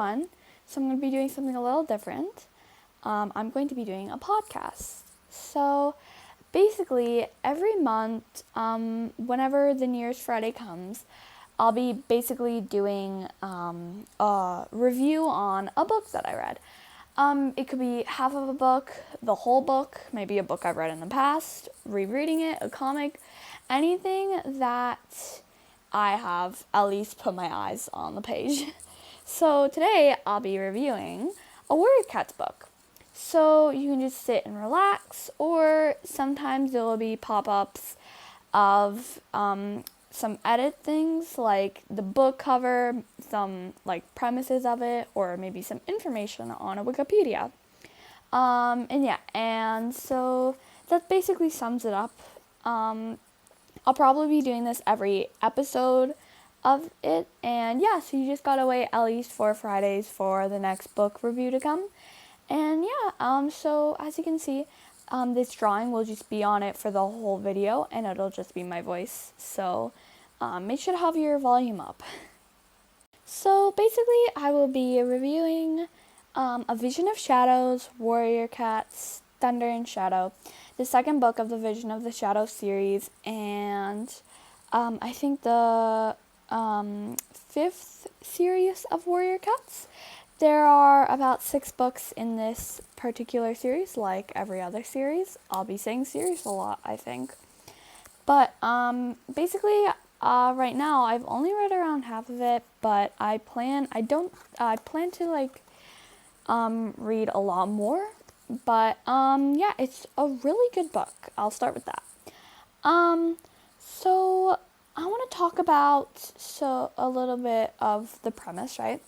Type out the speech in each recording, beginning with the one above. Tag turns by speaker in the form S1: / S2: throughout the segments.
S1: everyone. So I'm going to be doing something a little different. I'm going to be doing a podcast. So basically, every month, whenever the New Year's Friday comes, I'll be basically doing a review on a book that I read. It could be half of a book, the whole book, maybe a book I've read in the past, rereading it, a comic, anything that I have at least put my eyes on the page. So today I'll be reviewing a Warrior Cats book. So you can just sit and relax, or sometimes there will be pop-ups of some edit things like the book cover, some like premises of it, or maybe some information on a Wikipedia. And so that basically sums it up. I'll probably be doing this every episode of it, and yeah, so you just gotta wait at least 4 Fridays for the next book review to come. And yeah, so as you can see, this drawing will just be on it for the whole video, and it'll just be my voice, so make sure to have your volume up. So basically, I will be reviewing A Vision of Shadows, Warrior Cats, Thunder and Shadow, the second book of the Vision of the Shadow series, and I think the 5th series of Warrior Cats. There are about 6 books in this particular series, like every other series. I'll be saying series a lot, I think. But basically, right now I've only read around half of it, but I plan to read a lot more. But yeah, it's a really good book. I'll start with that. So I want to talk about a little bit of the premise, right?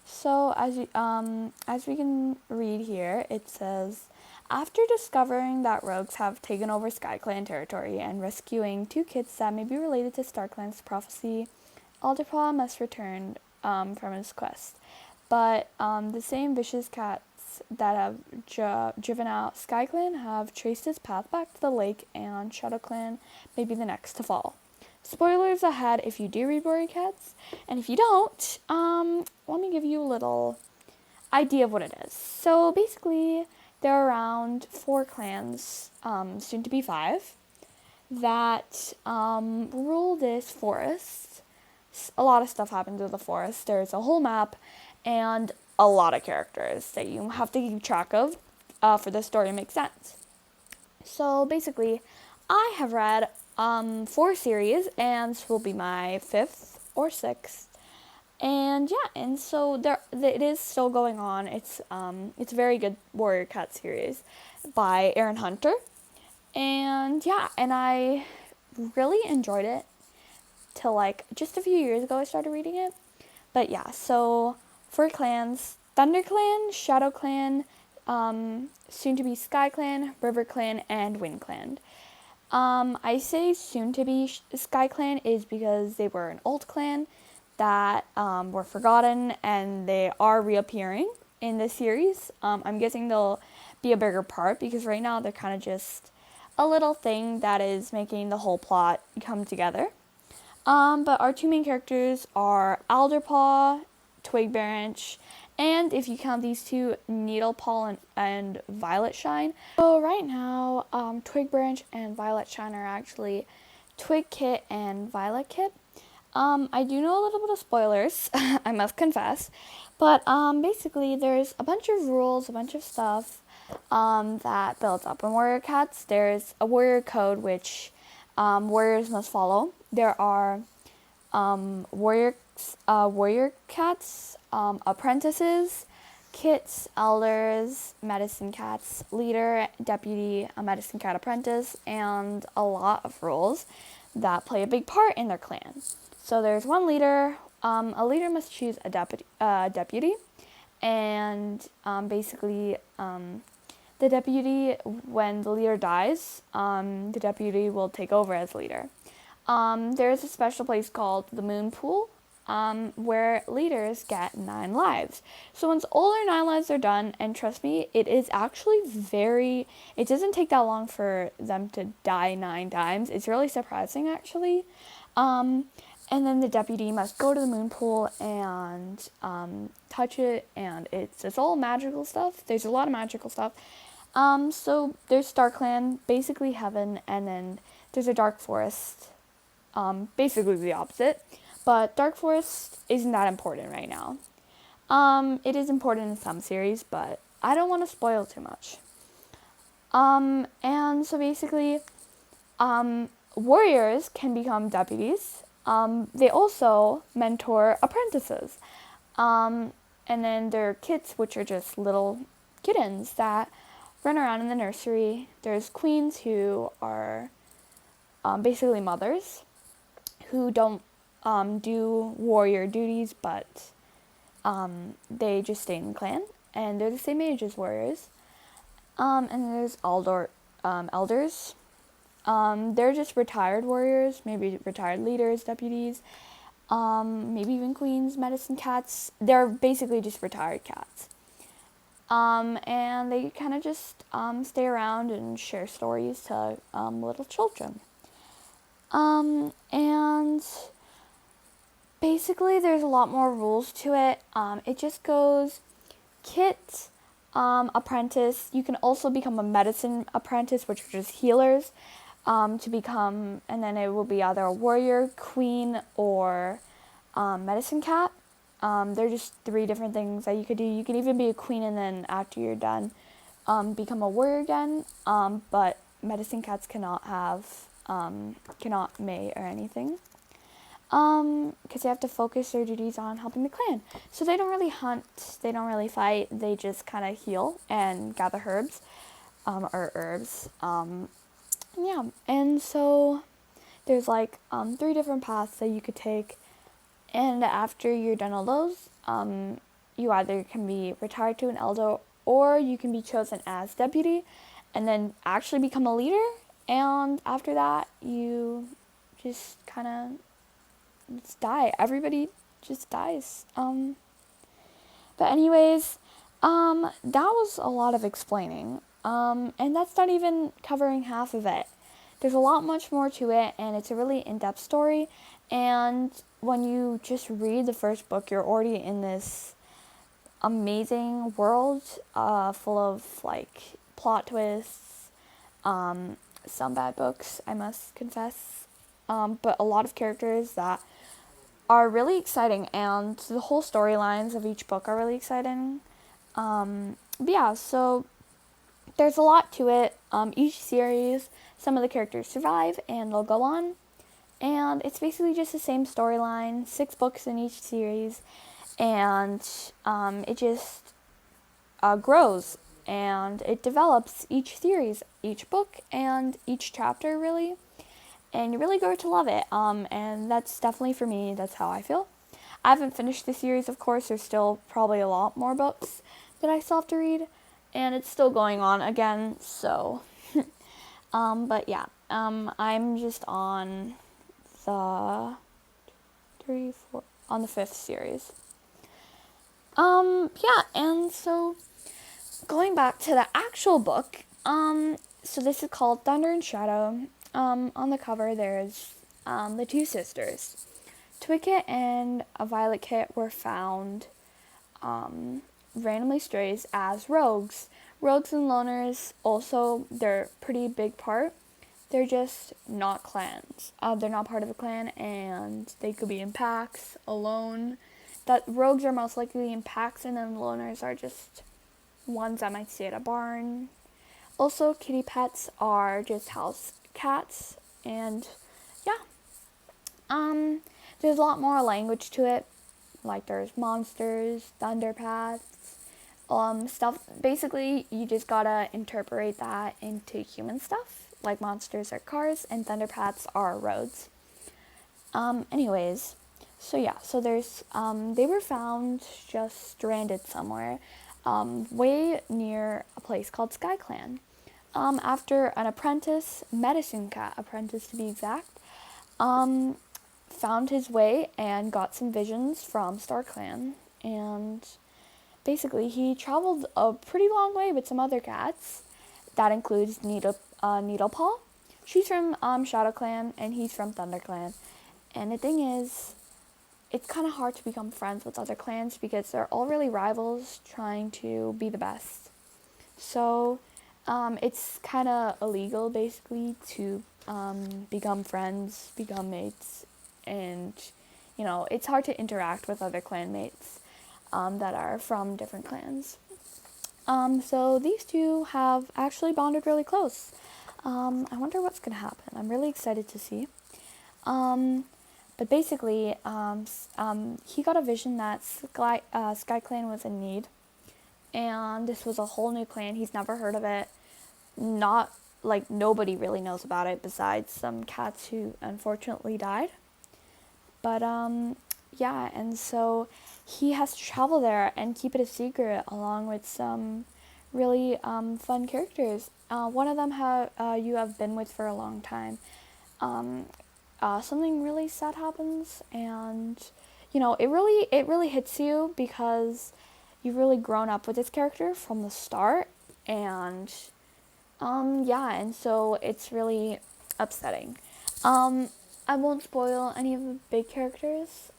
S1: So as we can read here, it says, after discovering that rogues have taken over SkyClan territory and rescuing 2 kids that may be related to StarClan's prophecy, Alderpaw must return from his quest. But the same vicious cats that have driven out SkyClan have traced his path back to the lake, and ShadowClan may be the next to fall. Spoilers ahead if you do read Warrior Cats, and if you don't, let me give you a little idea of what it is. So basically, there are around 4 clans, soon to be 5, that rule this forest. A lot of stuff happens in the forest. There's a whole map and a lot of characters that you have to keep track of for the story to make sense. So basically, I have read 4 series, and this will be my 5th or 6th. And yeah, and so it is still going on. It's a very good Warrior Cat series by Aaron Hunter. And yeah, and I really enjoyed it till just a few years ago I started reading it. But yeah, so 4 clans: Thunder Clan, Shadow Clan, soon to be Sky Clan, River Clan, and Wind Clan. I say soon to be Sky Clan is because they were an old clan that were forgotten, and they are reappearing in this series. I'm guessing they'll be a bigger part because right now they're kind of just a little thing that is making the whole plot come together. But our 2 main characters are Alderpaw, Twigbranch, and if you count these 2, Needlepaw and Violet Shine. So right now, Twigbranch and Violet Shine are actually Twig Kit and Violet Kit. I do know a little bit of spoilers, I must confess, but basically there's a bunch of rules, a bunch of stuff that builds up in Warrior Cats. There's a warrior code which warriors must follow. There are warrior cats, apprentices, kits, elders, medicine cats, leader, deputy, a medicine cat apprentice, and a lot of rules that play a big part in their clan. So there's one leader. A leader must choose a deputy, and basically the deputy, when the leader dies, the deputy will take over as leader. There's a special place called the Moon Pool, where leaders get 9 lives. So once all their 9 lives are done, and trust me, it is actually it doesn't take that long for them to die 9 times. It's really surprising, actually. And then the deputy must go to the moon pool and touch it, and it's all magical stuff. There's a lot of magical stuff. So there's StarClan, basically heaven, and then there's a dark forest, basically the opposite. But dark forest isn't that important right now. It is important in some series, but I don't want to spoil too much. And so basically, warriors can become deputies. They also mentor apprentices. And then there are kids, which are just little kittens that run around in the nursery. There's queens who are basically mothers who don't do warrior duties, but they just stay in the clan, and they're the same age as warriors. And there's elders. They're just retired warriors, maybe retired leaders, deputies, maybe even queens, medicine cats. They're basically just retired cats. And they kind of just stay around and share stories to little children. And basically there's a lot more rules to it. It just goes kit, apprentice. You can also become a medicine apprentice, which are just healers, to become, and then it will be either a warrior, queen, or medicine cat. They're just 3 different things that you could do. You can even be a queen and then after you're done, become a warrior again. But medicine cats cannot may or anything. Because they have to focus their duties on helping the clan. So they don't really hunt, they don't really fight, they just kind of heal and gather herbs, or herbs. Yeah, and so there's like 3 different paths that you could take, and after you're done all those, you either can be retired to an elder, or you can be chosen as deputy, and then actually become a leader, and after that, you just kind of just die. Everybody just dies. But anyways, that was a lot of explaining. And that's not even covering half of it. There's a lot much more to it, and it's a really in-depth story. And when you just read the first book, you're already in this amazing world, full of like plot twists, some bad books, I must confess, but a lot of characters that are really exciting, and the whole storylines of each book are really exciting. But yeah, so there's a lot to it. Each series, some of the characters survive and they'll go on, and it's basically just the same storyline, 6 books in each series, and it just grows and it develops each series, each book, and each chapter really. And you really grow to love it. And that's definitely for me, that's how I feel. I haven't finished the series, of course. There's still probably a lot more books that I still have to read, and it's still going on again, so. But yeah, I'm just on the 5th series. Yeah, and so going back to the actual book, so this is called Thunder and Shadow. On the cover, there's the 2 sisters. Twikit and Violet Kit were found randomly strays as rogues. Rogues and loners also, they're a pretty big part. They're just not clans. They're not part of a clan, and they could be in packs, alone. That rogues are most likely in packs, and then loners are just ones that might stay at a barn. Also, kitty pets are just house cats, and yeah. There's a lot more language to it, like there's monsters, thunderpaths, stuff. Basically, you just gotta interpret that into human stuff, like monsters are cars and thunderpaths are roads. Anyways, so yeah, so there's, they were found just stranded somewhere, way near a place called SkyClan. After an apprentice, medicine cat apprentice to be exact, found his way and got some visions from StarClan, and basically he traveled a pretty long way with some other cats. That includes Needlepaw. She's from ShadowClan, and he's from ThunderClan. And the thing is, it's kind of hard to become friends with other clans because they're all really rivals trying to be the best. So it's kind of illegal basically to become friends, become mates, and it's hard to interact with other clanmates that are from different clans. So these two have actually bonded really close. I wonder what's going to happen. I'm really excited to see. But basically, he got a vision that SkyClan was in need. And this was a whole new clan. He's never heard of it. Not, like, nobody really knows about it besides some cats who unfortunately died. But, yeah, and so he has to travel there and keep it a secret along with some really fun characters. One of them you have been with for a long time. Something really sad happens, and it really hits you because you've really grown up with this character from the start, and yeah, and so it's really upsetting. I won't spoil any of the big characters.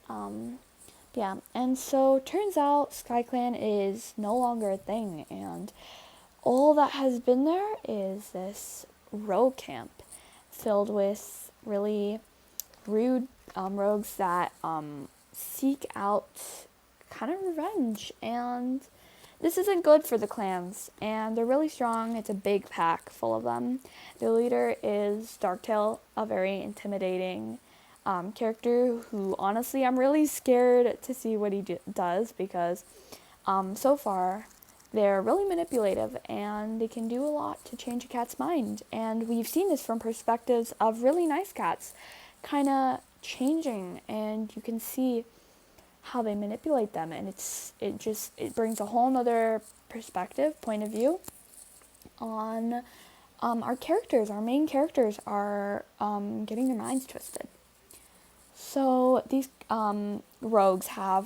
S1: Yeah, and so turns out SkyClan is no longer a thing, and all that has been there is this rogue camp filled with really rude rogues that seek out kind of revenge, and this isn't good for the clans, and they're really strong. It's a big pack full of them. Their leader is Darktail, a very intimidating character who honestly I'm really scared to see what he does because so far they're really manipulative and they can do a lot to change a cat's mind, and we've seen this from perspectives of really nice cats kind of changing, and you can see how they manipulate them, and it brings a whole nother point of view on our characters. Our main characters are getting their minds twisted. So these rogues are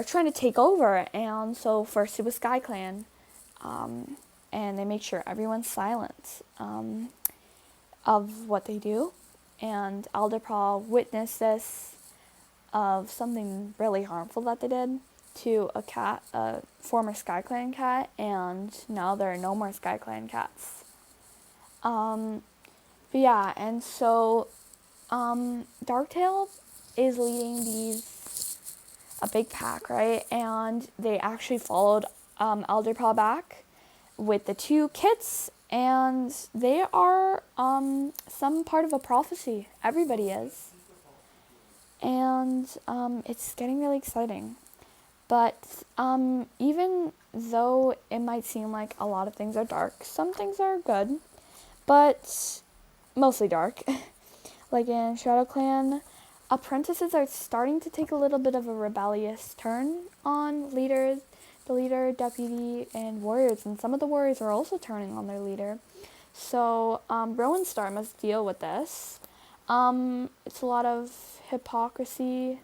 S1: trying to take over, and so first it was SkyClan, and they make sure everyone's silent of what they do, and Alderpaw witnessed this of something really harmful that they did to a cat, a former SkyClan cat, and now there are no more SkyClan cats. But yeah, and so Darktail is leading a big pack, right? And they actually followed Alderpaw back with the two kits, and they are some part of a prophecy. Everybody is. And it's getting really exciting. But even though it might seem like a lot of things are dark, some things are good, but mostly dark. Like in ShadowClan, apprentices are starting to take a little bit of a rebellious turn on the leader, deputy, and warriors, and some of the warriors are also turning on their leader. So Rowan Star must deal with this. It's a lot of hypocrisy,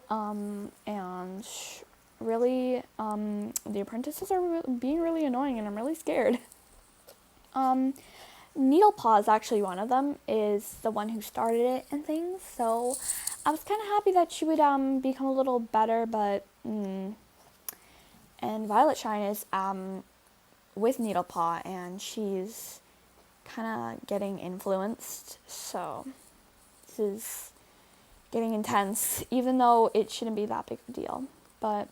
S1: and really, the apprentices are being really annoying, and I'm really scared. Needlepaw is actually one of them, is the one who started it and things, so I was kind of happy that she would become a little better, but and Violet Shine is with Needlepaw, and she's kind of getting influenced, so this is getting intense, even though it shouldn't be that big of a deal. But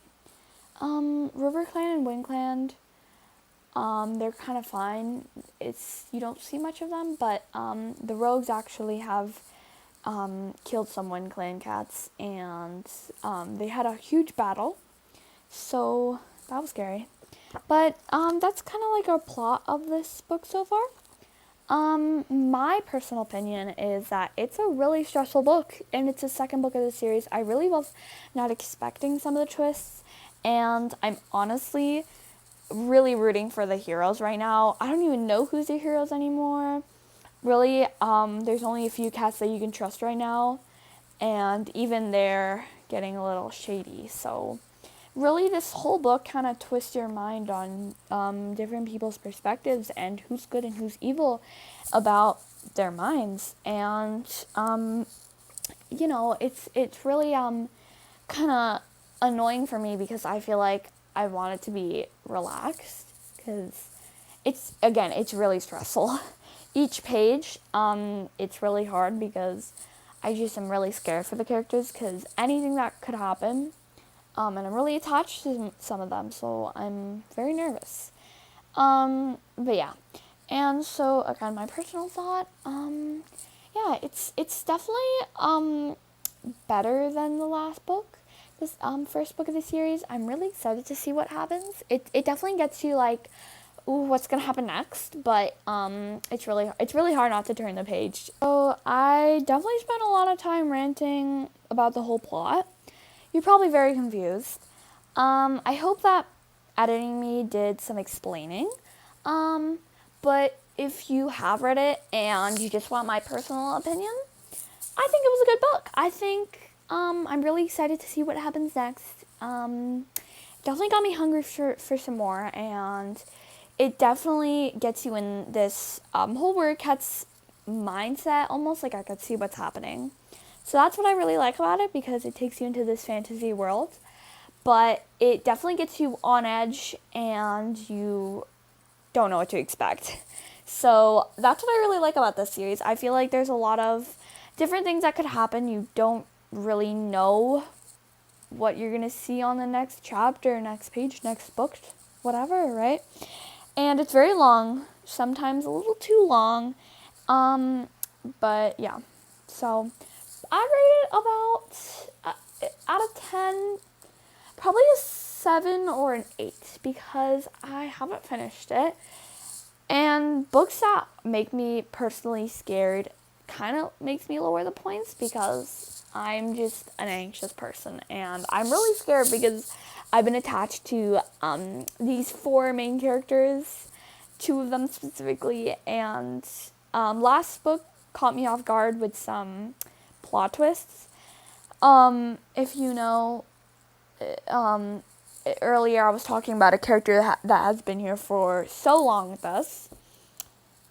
S1: RiverClan and WindClan, they're kind of fine. You don't see much of them, but the rogues actually have killed some WindClan cats, and they had a huge battle, so that was scary. But that's kind of like our plot of this book so far. My personal opinion is that it's a really stressful book, and it's the second book of the series. I really was not expecting some of the twists, and I'm honestly really rooting for the heroes right now. I don't even know who's the heroes anymore. Really, there's only a few cats that you can trust right now, and even they're getting a little shady, so really, this whole book kind of twists your mind on different people's perspectives and who's good and who's evil about their minds. And it's really kind of annoying for me because I feel like I want it to be relaxed because it's really stressful. Each page, it's really hard because I just am really scared for the characters because anything that could happen, and I'm really attached to some of them, so I'm very nervous. But yeah, and so again, my personal thought, yeah, it's definitely better than the last book, this first book of the series. I'm really excited to see what happens. It definitely gets you like, ooh, what's gonna happen next? But it's really hard not to turn the page. So I definitely spent a lot of time ranting about the whole plot. You're probably very confused. I hope that editing me did some explaining. But if you have read it and you just want my personal opinion, I think it was a good book. I think I'm really excited to see what happens next. Definitely got me hungry for some more, and it definitely gets you in this whole Warrior Cats mindset, almost like I could see what's happening. So that's what I really like about it, because it takes you into this fantasy world, but it definitely gets you on edge and you don't know what to expect. So that's what I really like about this series. I feel like there's a lot of different things that could happen. You don't really know what you're going to see on the next chapter, next page, next book, whatever, right? And it's very long, sometimes a little too long. But yeah, so I rate it about, out of 10, probably a 7 or an 8, because I haven't finished it. And books that make me personally scared kind of makes me lower the points, because I'm just an anxious person and I'm really scared because I've been attached to these 4 main characters, 2 of them specifically, and last book caught me off guard with some plot twists. If you know, earlier I was talking about a character that has been here for so long with us.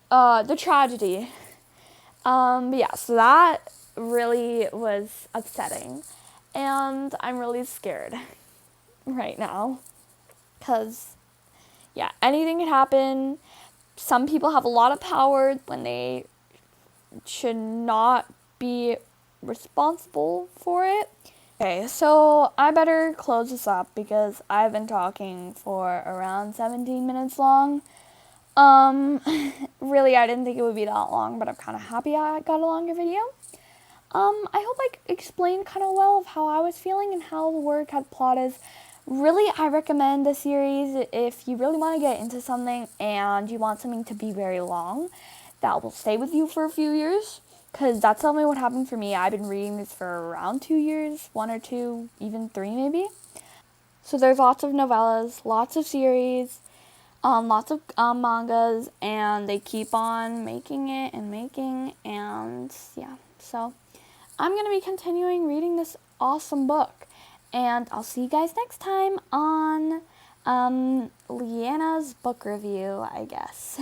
S1: The tragedy. But yeah, so that really was upsetting. And I'm really scared right now. Because, yeah, anything could happen. Some people have a lot of power when they should not be responsible for it. Okay, so I better close this up because I've been talking for around 17 minutes long. Really, I didn't think it would be that long, but I'm kind of happy I got a longer video. I hope I explained kind of well of how I was feeling and how the Warrior Cat plot is. Really, I recommend the series if you really want to get into something and you want something to be very long that will stay with you for a few years, because that's definitely what happened for me. I've been reading this for around 2 years, 1 or 2, even 3 maybe. So there's lots of novellas, lots of series, lots of mangas, and they keep on making it and making, and yeah. So I'm going to be continuing reading this awesome book, and I'll see you guys next time on Leanna's book review, I guess.